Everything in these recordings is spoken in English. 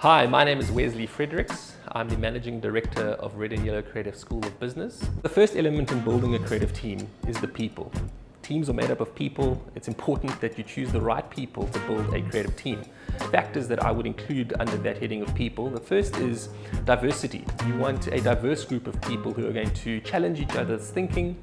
Hi, my name is Wesley Fredericks. I'm the Managing Director of Red and Yellow Creative School of Business. The first element in building a creative team is the people. Teams are made up of people. It's important that you choose the right people to build a creative team. Factors that I would include under that heading of people. The first is diversity. You want a diverse group of people who are going to challenge each other's thinking,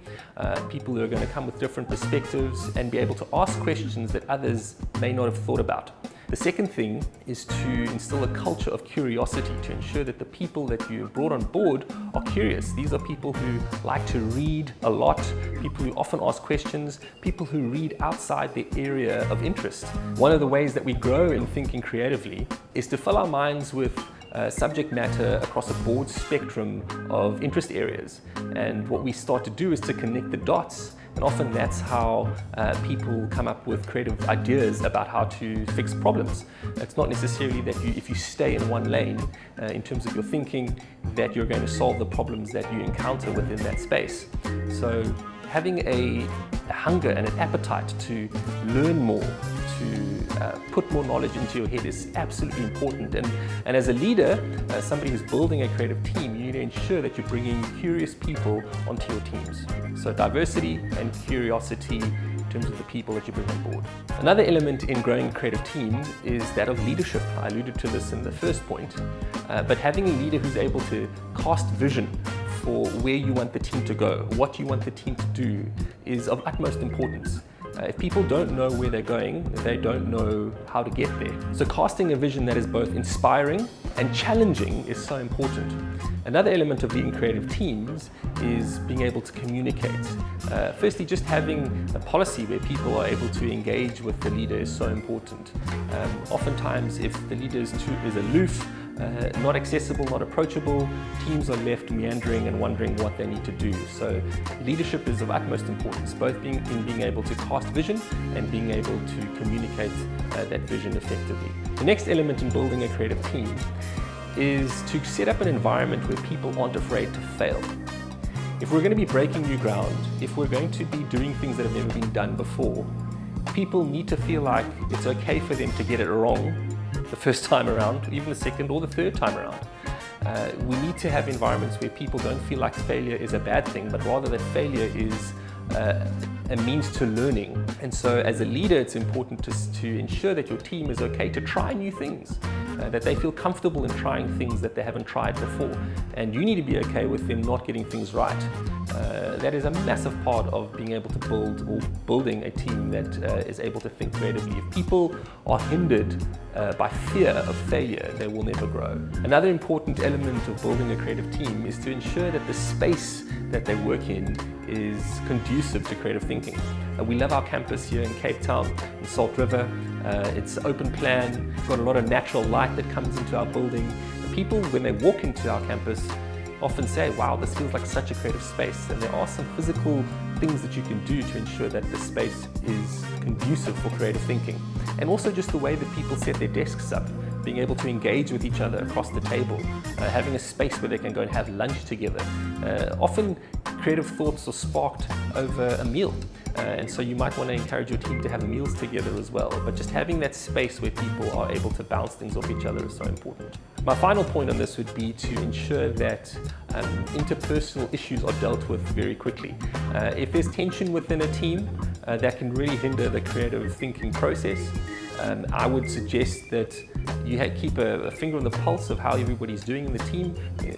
people who are going to come with different perspectives and be able to ask questions that others may not have thought about. The second thing is to instill a culture of curiosity to ensure that the people that you have brought on board are curious. These are people who like to read a lot, people who often ask questions, people who read outside their area of interest. One of the ways that we grow in thinking creatively is to fill our minds with subject matter across a broad spectrum of interest areas. And what we start to do is to connect the dots. And often that's how people come up with creative ideas about how to fix problems. It's not necessarily that if you stay in one lane in terms of your thinking, that you're going to solve the problems that you encounter within that space. So having a hunger and an appetite to learn more, to put more knowledge into your head is absolutely important. And as a leader, somebody who's building a creative team, you need to ensure that you're bringing curious people onto your teams. So diversity and curiosity in terms of the people that you bring on board. Another element in growing creative teams is that of leadership. I alluded to this in the first point, but having a leader who's able to cast vision for where you want the team to go, what you want the team to do, is of utmost importance. If people don't know where they're going, they don't know how to get there. So casting a vision that is both inspiring and challenging is so important. Another element of leading creative teams is being able to communicate. Firstly, just having a policy where people are able to engage with the leader is so important. Oftentimes, if the leader is aloof, not accessible, not approachable, teams are left meandering and wondering what they need to do. So leadership is of utmost importance, both in being able to cast vision and being able to communicate that vision effectively. The next element in building a creative team is to set up an environment where people aren't afraid to fail. If we're going to be breaking new ground, if we're going to be doing things that have never been done before, people need to feel like it's okay for them to get it wrong the first time around, even the second or the third time around. We need to have environments where people don't feel like failure is a bad thing, but rather that failure is a means to learning. And so as a leader, it's important to ensure that your team is okay to try new things, that they feel comfortable in trying things that they haven't tried before. And you need to be okay with them not getting things right. That is a massive part of being able to building a team that is able to think creatively. If people are hindered by fear of failure, they will never grow. Another important element of building a creative team is to ensure that the space that they work in is conducive to creative thinking. We love our campus here in Cape Town, in Salt River. It's open plan, we've got a lot of natural light that comes into our building. People, when they walk into our campus, often say, wow, this feels like such a creative space. And there are some physical things that you can do to ensure that the space is conducive for creative thinking. And also just the way that people set their desks up, being able to engage with each other across the table, having a space where they can go and have lunch together. Often creative thoughts are sparked over a meal. And so you might want to encourage your team to have meals together as well. But just having that space where people are able to bounce things off each other is so important. My final point on this would be to ensure that interpersonal issues are dealt with very quickly. If there's tension within a team, that can really hinder the creative thinking process. I would suggest that you keep a finger on the pulse of how everybody's doing in the team.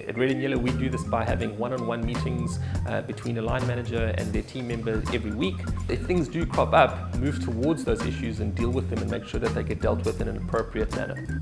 At Red and Yellow, we do this by having one-on-one meetings between a line manager and their team members every week. If things do crop up, move towards those issues and deal with them and make sure that they get dealt with in an appropriate manner.